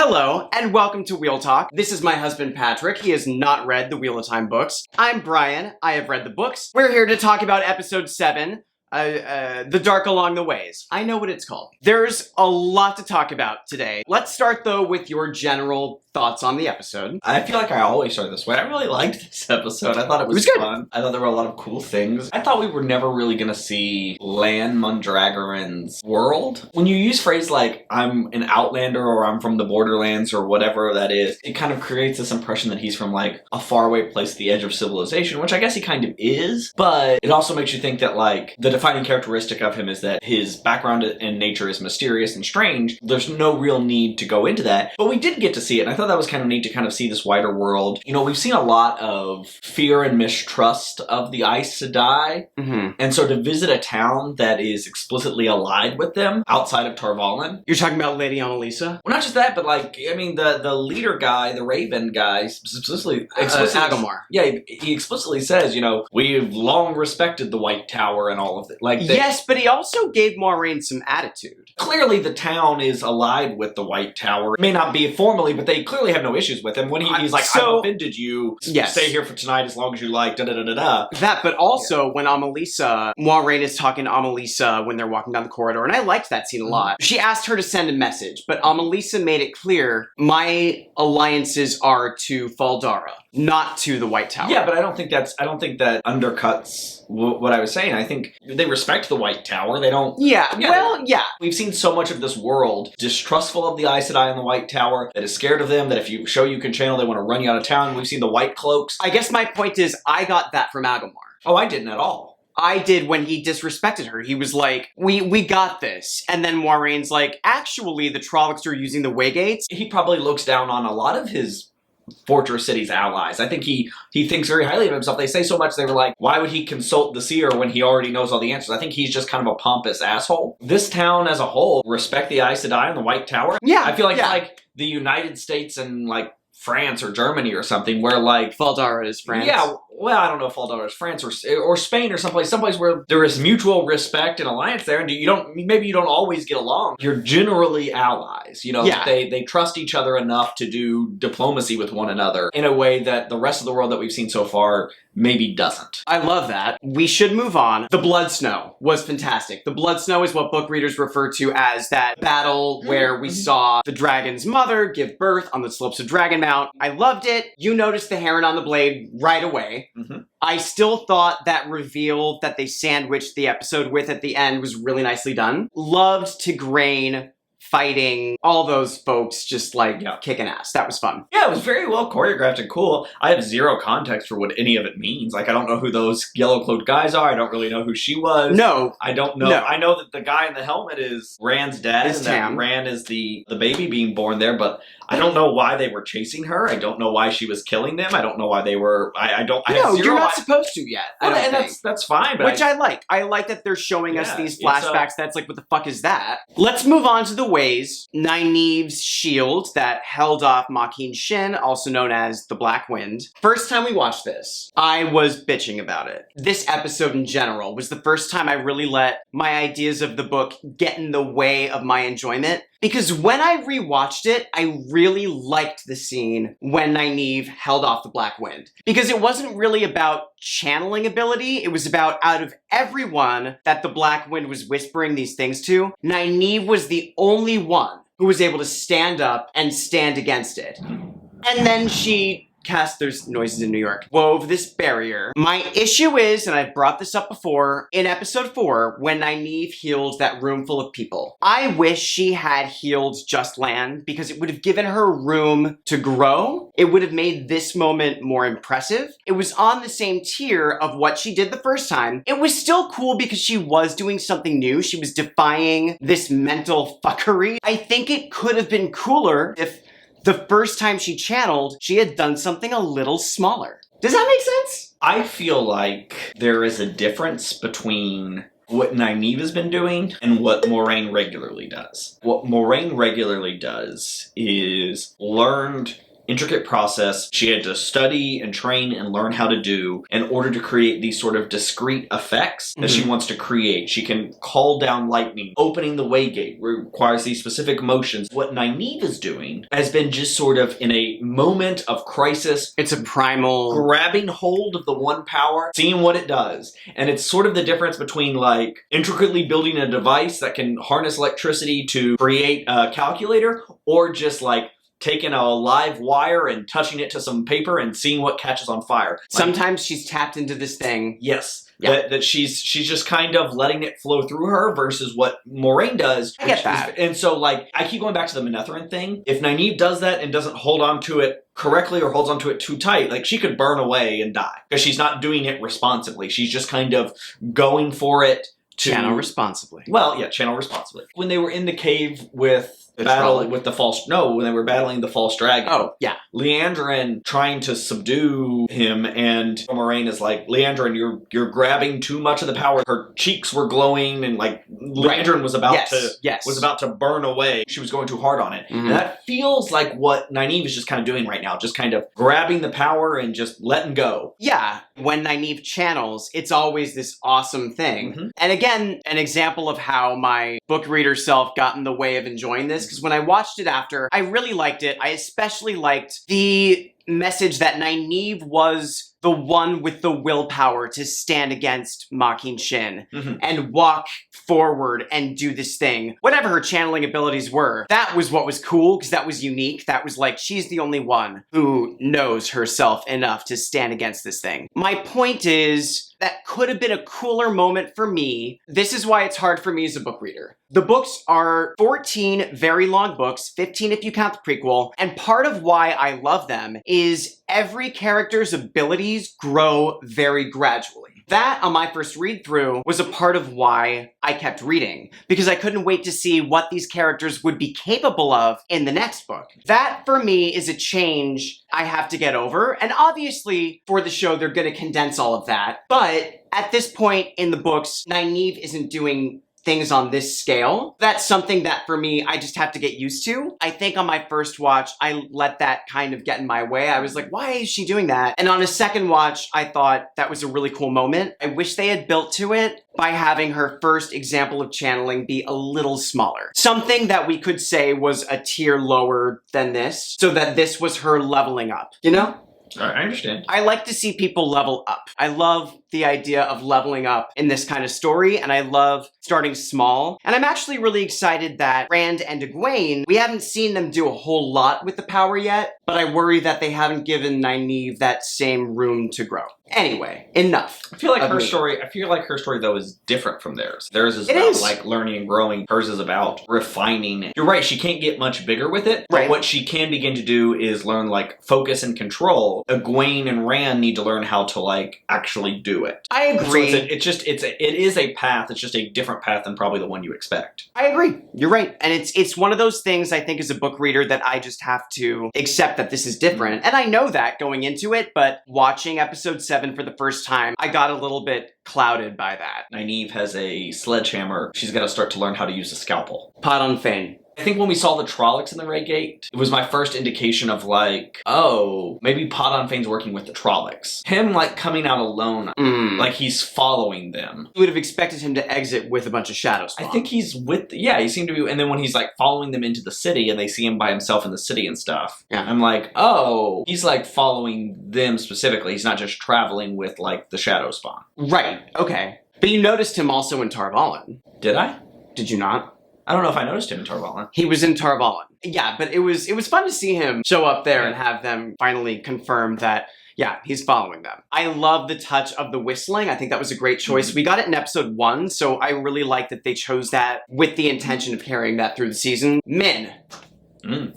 Hello, and welcome to Wheel Talk. This is my husband Patrick. He has not read the Wheel of Time books. I'm Brian. I have read the books. We're here to talk about episode 7, The Dark Along the Ways. I know what it's called. There's a lot to talk about today. Let's start, though, with your general thoughts on the episode. I feel like I always start this way. I really liked this episode. I thought it was good. fun. I thought there were a lot of cool things. I thought we were never really going to see Lan Mondragoran's world. When you use phrase like, I'm an Outlander or I'm from the Borderlands or whatever that is, it kind of creates this impression that he's from like a faraway place at the edge of civilization, which I guess he kind of is, but it also makes you think that like the defining characteristic of him is that his background in nature is mysterious and strange. There's no real need to go into that, but we did get to see it, and I thought that was kind of neat to kind of see this wider world. You know, we've seen a lot of fear and mistrust of the Aes Sedai, and so to visit a town that is explicitly allied with them outside of Tar Valon. You're talking about Lady Annalisa? Well, not just that, but like, I mean, the leader guy, the Raven guy, explicitly Agomar. Yeah, he explicitly says, you know, we've long respected the White Tower and all of it. Like, Yes, but he also gave Moiraine some attitude. Clearly, the town is allied with the White Tower. It may not be formally, but they clearly have no issues with him. When he's like, I've offended you, yes. Stay here for tonight as long as you like, da-da-da-da-da. That, but also when Moiraine is talking to Amelisa when they're walking down the corridor, and I liked that scene a lot. She asked her to send a message, but Amelisa made it clear, my alliances are to Fal Dara, not to the White Tower. Yeah, but I don't think that undercuts what I was saying. I think they respect the White Tower. They don't... Yeah. We've seen so much of this world distrustful of the Aes Sedai and the White Tower, that is scared of them, that if you show you can channel, they want to run you out of town. We've seen the White Cloaks. I guess my point is, I got that from Agomar. Oh, I didn't at all. I did when he disrespected her. He was like, we got this. And then Moiraine's like, actually, the Trollocs are using the way gates. He probably looks down on a lot of his Fortress City's allies. I think he thinks very highly of himself. They say so much, they were like, why would he consult the seer when he already knows all the answers? I think he's just kind of a pompous asshole. This town as a whole respect the Aes Sedai and the White Tower. Yeah. I feel like the United States and like France or Germany or something where like... Fal Dara is France. Yeah, well, I don't know if Fal Dara is France or Spain or someplace where there is mutual respect and alliance there, and maybe you don't always get along. You're generally allies, you know. Yeah. They trust each other enough to do diplomacy with one another in a way that the rest of the world that we've seen so far maybe doesn't. I love that. We should move on. The Bloodsnow was fantastic. The Bloodsnow is what book readers refer to as that battle where we saw the dragon's mother give birth on the slopes of Dragon Mount. I loved it. You noticed the heron on the blade right away. I still thought that reveal that they sandwiched the episode with at the end was really nicely done. Loved Tigraine fighting all those folks just like kicking ass. That was fun. Yeah, it was very well choreographed and cool. I have zero context for what any of it means. Like, I don't know who those yellow-cloaked guys are. I don't really know who she was. No. I don't know. No. I know that the guy in the helmet is Rand's dad, and Tam. that Rand is the baby being born there, but I don't know why they were chasing her. I don't know why she was killing them. I don't know why they were... You're not supposed to yet. That's fine. But Which I like. I like that they're showing us these flashbacks. That's like, what the fuck is that? Let's move on to the ways. Nynaeve's shield that held off Makin Shin, also known as the Black Wind. First time we watched this, I was bitching about it. This episode in general was the first time I really let my ideas of the book get in the way of my enjoyment. Because when I rewatched it, I really liked the scene when Nynaeve held off the Black Wind. Because it wasn't really about channeling ability, it was about out of everyone that the Black Wind was whispering these things to, Nynaeve was the only one who was able to stand up and stand against it. And then she there's noises in New York, wove this barrier. My issue is, and I've brought this up before, in episode 4, when Nynaeve healed that room full of people. I wish she had healed just Lan, because it would have given her room to grow. It would have made this moment more impressive. It was on the same tier of what she did the first time. It was still cool because she was doing something new. She was defying this mental fuckery. I think it could have been cooler if the first time she channeled, she had done something a little smaller. Does that make sense? I feel like there is a difference between what Nynaeve has been doing and what Moiraine regularly does. What Moiraine regularly does is learned intricate process she had to study and train and learn how to do in order to create these sort of discrete effects that she wants to create. She can call down lightning. Opening the Waygate requires these specific motions. What Nynaeve is doing has been just sort of in a moment of crisis. It's a primal... grabbing hold of the one power, seeing what it does. And it's sort of the difference between like intricately building a device that can harness electricity to create a calculator, or just like taking a live wire and touching it to some paper and seeing what catches on fire. Sometimes she's tapped into this thing. Yes. Yeah. That she's just kind of letting it flow through her versus what Moraine does. I get that. And so, like, I keep going back to the Manetheren thing. If Nynaeve does that and doesn't hold on to it correctly or holds on to it too tight, like, she could burn away and die. Because she's not doing it responsibly. She's just kind of going for it to... channel responsibly. Well, yeah, channel responsibly. When they were in the cave with... when they were battling the false dragon. Oh, yeah. Leandrin trying to subdue him, and Moraine is like, Leandrin, you're grabbing too much of the power. Her cheeks were glowing, and like Leandrin was about to burn away. She was going too hard on it. And that feels like what Nynaeve is just kind of doing right now, just kind of grabbing the power and just letting go. Yeah, when Nynaeve channels, it's always this awesome thing. And again, an example of how my book reader self got in the way of enjoying this, because when I watched it after, I really liked it. I especially liked the message that Nynaeve was the one with the willpower to stand against Mocking Shin and walk forward and do this thing. Whatever her channeling abilities were, that was what was cool, because that was unique. That was like, she's the only one who knows herself enough to stand against this thing. My point is, that could have been a cooler moment for me. This is why it's hard for me as a book reader. The books are 14 very long books, 15 if you count the prequel, and part of why I love them is every character's abilities grow very gradually. That, on my first read-through, was a part of why I kept reading, because I couldn't wait to see what these characters would be capable of in the next book. That, for me, is a change I have to get over, and obviously, for the show, they're gonna condense all of that, but at this point in the books, Nynaeve isn't doing things on this scale. That's something that, for me, I just have to get used to. I think on my first watch, I let that kind of get in my way. I was like, why is she doing that? And on a second watch, I thought that was a really cool moment. I wish they had built to it by having her first example of channeling be a little smaller. Something that we could say was a tier lower than this, so that this was her leveling up, you know? I understand. I like to see people level up. I love the idea of leveling up in this kind of story, and I love starting small. And I'm actually really excited that Rand and Egwene, we haven't seen them do a whole lot with the power yet, but I worry that they haven't given Nynaeve that same room to grow. Anyway, enough. I feel like her story though is different from theirs. Theirs is about like learning and growing. Hers is about refining. You're right, she can't get much bigger with it, but what she can begin to do is learn like focus and control. Egwene and Rand need to learn how to like actually do it. I agree. So it is a path. It's just a different path than probably the one you expect. I agree. You're right. And it's one of those things I think as a book reader that I just have to accept that this is different. And I know that going into it, but watching episode 7 for the first time, I got a little bit clouded by that. Nynaeve has a sledgehammer. She's got to start to learn how to use a scalpel. Padan Fain. I think when we saw the Trollocs in the Waygate, it was my first indication of like, oh, maybe Padan Fain's working with the Trollocs. Him like coming out alone, like he's following them. You would have expected him to exit with a bunch of shadows. I think he's with, he seemed to be, and then when he's like following them into the city and they see him by himself in the city and stuff, I'm like, oh, he's like following them specifically. He's not just traveling with like the Shadow Spawn. Right, okay. But you noticed him also in Tar Valon. Did I? Did you not? I don't know if I noticed him in Tar Valon. He was in Tar Valon. Yeah, but it was fun to see him show up there and have them finally confirm that, yeah, he's following them. I love the touch of the whistling. I think that was a great choice. We got it in episode 1, so I really like that they chose that with the intention of carrying that through the season. Min.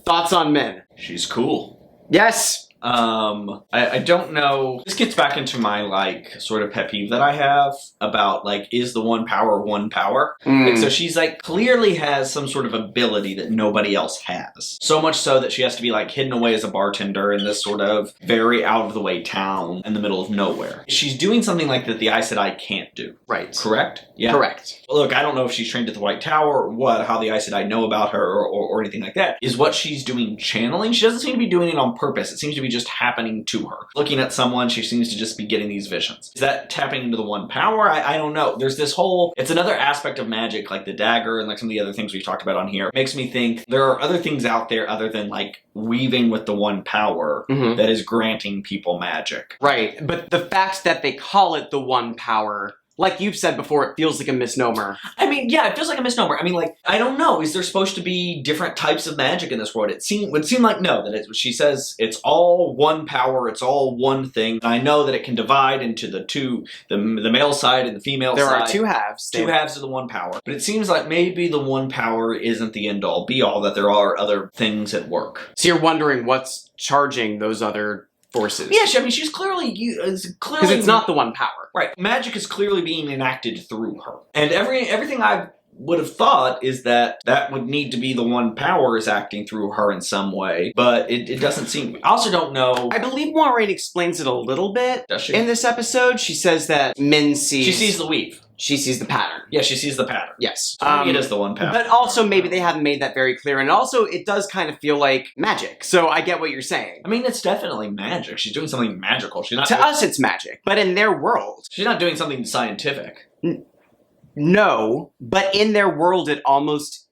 Thoughts on Min? She's cool. Yes. I don't know. This gets back into my, like, sort of pet peeve that I have about, like, is the one power one power? Like, so she's, like, clearly has some sort of ability that nobody else has. So much so that she has to be, like, hidden away as a bartender in this sort of very out-of-the-way town in the middle of nowhere. She's doing something like that the Aes Sedai can't do. Right. Correct? Yeah. Correct. Look, I don't know if she's trained at the White Tower or what, how the Aes Sedai know about her or anything like that. Is what she's doing channeling? She doesn't seem to be doing it on purpose. It seems to be just happening to her. Looking at someone, she seems to just be getting these visions. Is that tapping into the one power? I don't know. There's this whole, it's another aspect of magic, like the dagger and like some of the other things we've talked about on here. It makes me think there are other things out there other than like weaving with the one power that is granting people magic. Right, but the fact that they call it the one power, like you've said before, it feels like a misnomer. I mean, yeah, it feels like a misnomer. I mean, like, I don't know. Is there supposed to be different types of magic in this world? It would seem like no, that she says it's all one power, it's all one thing. I know that it can divide into the male side and the female side. There are two halves. Two halves of the one power. But it seems like maybe the one power isn't the end-all, be-all, that there are other things at work. So you're wondering what's charging those other forces. Yeah, I mean, she's clearly... Because it's not the one power. Right. Magic is clearly being enacted through her. And everything I would have thought is that would need to be the one power is acting through her in some way. But it doesn't seem... I also don't know... I believe Moiraine explains it a little bit in this episode. She says that Min sees... She sees the weave. She sees the pattern. Yeah, she sees the pattern. Yes. It is the one pattern. But also, maybe they haven't made that very clear. And also, it does kind of feel like magic. So I get what you're saying. I mean, it's definitely magic. She's doing something magical. She's not... To us, it's magic. But in their world... She's not doing something scientific. No. But in their world, it almost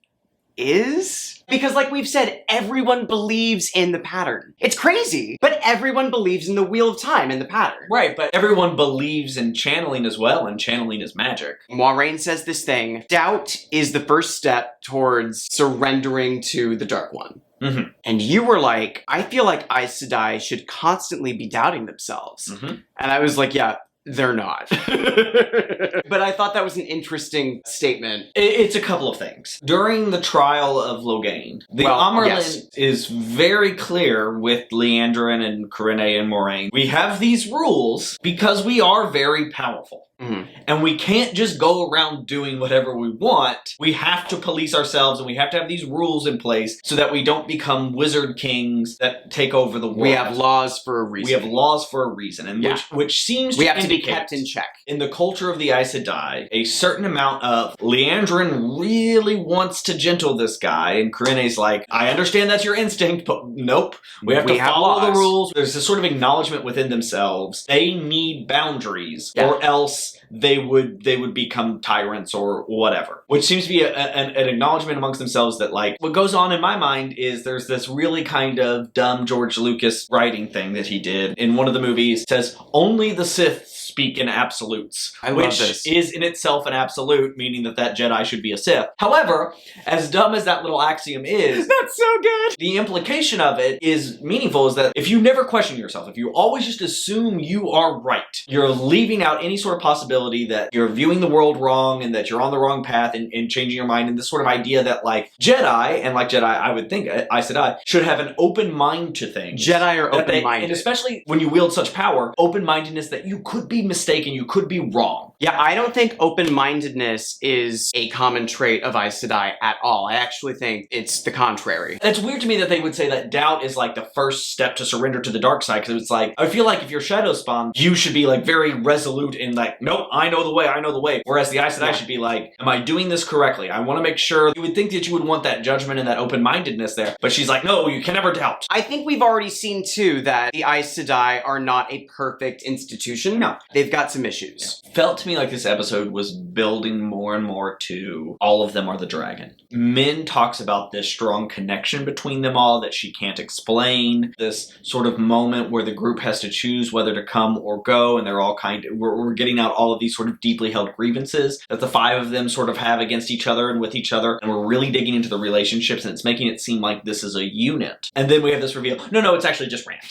is? Because like we've said, everyone believes in the pattern. It's crazy, but everyone believes in the Wheel of Time and the pattern. Right, but everyone believes in channeling as well, and channeling is magic. Moiraine says this thing, doubt is the first step towards surrendering to the Dark One. And you were like, I feel like Aes Sedai should constantly be doubting themselves. And I was like, yeah, they're not. But I thought that was an interesting statement. It's a couple of things. During the trial of Logain, the Amaryllis is very clear with Liandrin and Corine and Moiraine. We have these rules because we are very powerful. And we can't just go around doing whatever we want. We have to police ourselves and we have to have these rules in place so that we don't become wizard kings that take over the world. We have laws for a reason. We have laws for a reason, and which seems we have to be kept in check. In the culture of the Aes Sedai, a certain amount of Liandrin really wants to gentle this guy, and Corine's like, I understand that's your instinct, but nope. We have to follow the rules. There's this sort of acknowledgement within themselves. They need boundaries, or else they would become tyrants or whatever. Which seems to be an acknowledgement amongst themselves that, like, what goes on in my mind is there's this really kind of dumb George Lucas writing thing that he did in one of the movies. It says, only the Sith speak in absolutes. Which is in itself an absolute, meaning that Jedi should be a Sith. However, as dumb as that little axiom is... That's so good! The implication of it is meaningful, is that if you never question yourself, if you always just assume you are right, you're leaving out any sort of possibility that you're viewing the world wrong and that you're on the wrong path and changing your mind, and this sort of idea that, like, Jedi, and like Jedi, I would think, Aes Sedai, should have an open mind to things. Jedi are open-minded. And especially when you wield such power, open-mindedness that you could be mistaken, you could be wrong. Yeah, I don't think open-mindedness is a common trait of Aes Sedai at all. I actually think it's the contrary. It's weird to me that they would say that doubt is like the first step to surrender to the dark side, because it's like, I feel like if you're Shadow Spawn, you should be like very resolute in like, nope, I know the way, I know the way. Whereas the Aes Sedai should be like, am I doing this correctly? I want to make sure. You would think that you would want that judgment and that open-mindedness there, but she's like, no, you can never doubt. I think we've already seen too that the Aes Sedai are not a perfect institution. No. They've got some issues. Yeah. Felt to me like this episode was building more and more to all of them are the dragon. Min talks about this strong connection between them all that she can't explain. This sort of moment where the group has to choose whether to come or go, and they're all we're getting out all of these sort of deeply held grievances that the five of them sort of have against each other and with each other, and we're really digging into the relationships, and it's making it seem like this is a unit. And then we have this reveal, no, it's actually just Rand.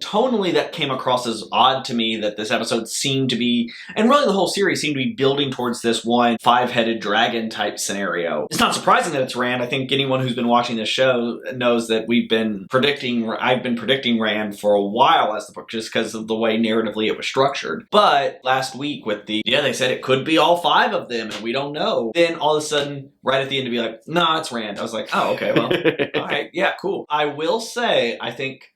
Tonally, that came across as odd to me, that this episode seemed to be, and really the whole series seemed to be building towards this one 5-headed dragon type scenario. It's not surprising that it's Rand. I think anyone who's been watching this show knows that I've been predicting Rand for a while as the book, just because of the way narratively it was structured. But last week with they said it could be all 5 of them and we don't know. Then all of a sudden, right at the end to be like, nah, it's Rand. I was like, oh, okay, well, all right, yeah, cool. I will say, I think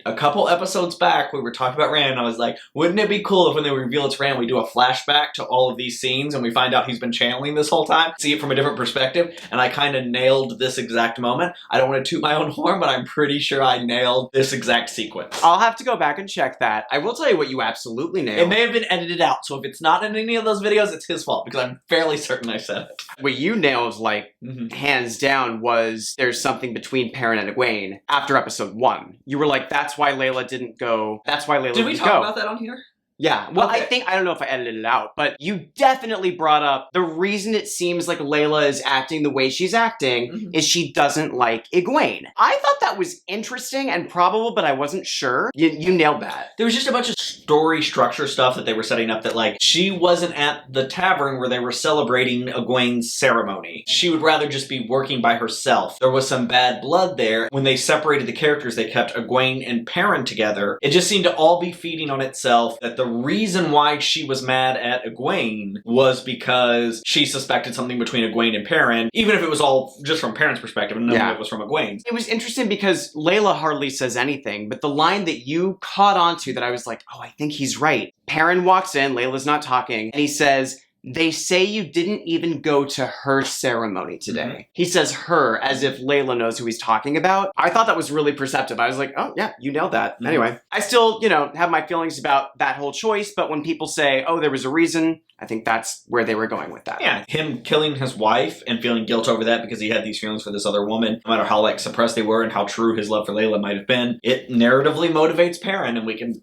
a couple episodes back, we were talking about Rand, and I was like, wouldn't it be cool if when they reveal it's Rand, we do a flashback to all of these scenes and we find out he's been channeling this whole time, see it from a different perspective, and I kind of nailed this exact moment. I don't want to toot my own horn, but I'm pretty sure I nailed this exact sequence. I'll have to go back and check that. I will tell you what you absolutely nailed. It may have been edited out, so if it's not in any of those videos, it's his fault, because I'm fairly certain I said it. What you nailed, like, hands down, was there's something between Perrin and Egwene after episode 1. You were like, that's why Layla didn't go. That's why Layla didn't go. Did we talk about that on here? Yeah, well, okay. I don't know if I edited it out, but you definitely brought up the reason it seems like Layla is acting the way she's acting is she doesn't like Egwene. I thought that was interesting and probable, but I wasn't sure. You nailed that. There was just a bunch of story structure stuff that they were setting up that, like, she wasn't at the tavern where they were celebrating Egwene's ceremony. She would rather just be working by herself. There was some bad blood there. When they separated the characters, they kept Egwene and Perrin together. It just seemed to all be feeding on itself that the reason why she was mad at Egwene was because she suspected something between Egwene and Perrin, even if it was all just from Perrin's perspective and none of it was from Egwene's. It was interesting because Layla hardly says anything, but the line that you caught onto that I was like, oh, I think he's right. Perrin walks in, Layla's not talking, and he says, they say you didn't even go to her ceremony today. He says her as if Layla knows who he's talking about. I thought that was really perceptive. I was like, oh yeah, you nailed that. Anyway, I still, have my feelings about that whole choice, but when people say, oh, there was a reason, I think that's where they were going with that. Yeah, him killing his wife and feeling guilt over that because he had these feelings for this other woman, no matter how, like, suppressed they were and how true his love for Layla might have been, it narratively motivates Perrin, and we can,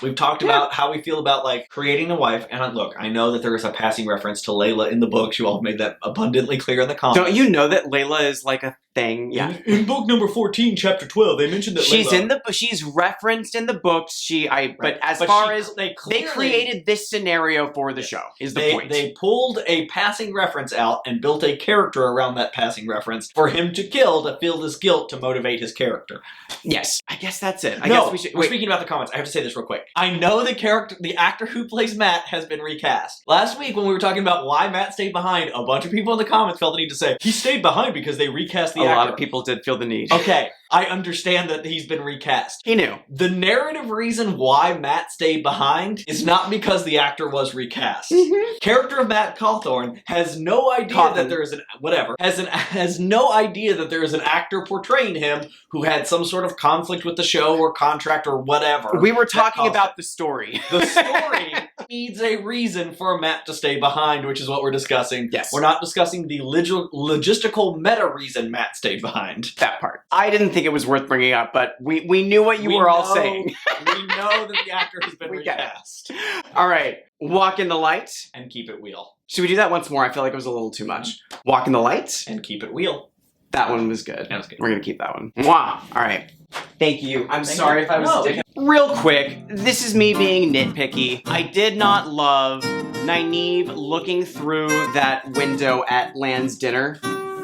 we've talked about how we feel about, like, creating a wife, and look, I know that there is a passing reference to Layla in the books. You all made that abundantly clear in the comments. Don't you know that Layla is, like, a thing? Yeah. In book number 14, chapter 12, they mentioned that she's referenced in the books, but as far as they created this scenario for the show, is the point. They pulled a passing reference out and built a character around that passing reference for him to kill, to feel this guilt to motivate his character. Yes. I guess that's it. We're speaking about the comments. I have to say this real quick. I know the actor who plays Matt has been recast. Last week when we were talking about why Matt stayed behind, a bunch of people in the comments felt the need to say, he stayed behind because they recast the actor. A lot of people did feel the need. Okay. I understand that he's been recast. He knew. The narrative reason why Matt stayed behind is not because the actor was recast. Character of Matt Cawthorn has no idea that there is has no idea that there is an actor portraying him who had some sort of conflict with the show or contract or whatever. We were talking about the story. The story needs a reason for Matt to stay behind, which is what we're discussing. Yes. We're not discussing the logistical meta reason Matt stayed behind. That part. I didn't think it was worth bringing up, but we knew what you were all saying. We know that the actor has been recast. All right. Walk in the light. And keep it wheel. Should we do that once more? I feel like it was a little too much. Walk in the light. And keep it wheel. That one was good. That was good. We're going to keep that one. Wow. All right. Thank you. I'm sorry if I was a dick. Real quick, this is me being nitpicky. I did not love Nynaeve looking through that window at Lan's dinner.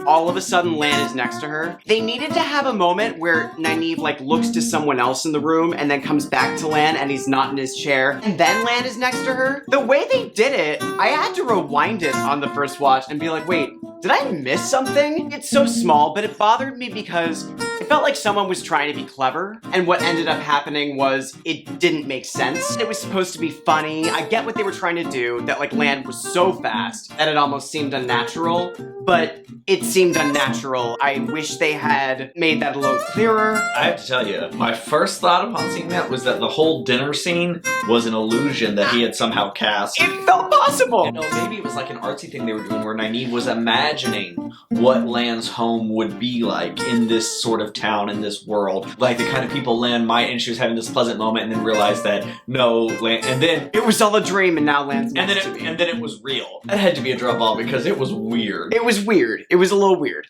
All of a sudden, Lan is next to her. They needed to have a moment where Nynaeve, looks to someone else in the room and then comes back to Lan and he's not in his chair. And then Lan is next to her. The way they did it, I had to rewind it on the first watch and be like, wait, did I miss something? It's so small, but it bothered me because it felt like someone was trying to be clever. And what ended up happening was it didn't make sense. It was supposed to be funny. I get what they were trying to do, that Lan was so fast that it almost seemed unnatural, but it seemed unnatural. I wish they had made that a little clearer. I have to tell you, my first thought upon seeing that was that the whole dinner scene was an illusion that he had somehow cast. It felt possible. You know, maybe it was like an artsy thing they were doing where Nynaeve was imagining what Lan's home would be like in this sort of town, in this world. Like the kind of people Lan might, and she was having this pleasant moment and then realized that, no, Lan, and then... It was all a dream and now Lan's next to me. And then it was real. That had to be a drop ball because it was weird. It was weird. It was a little weird.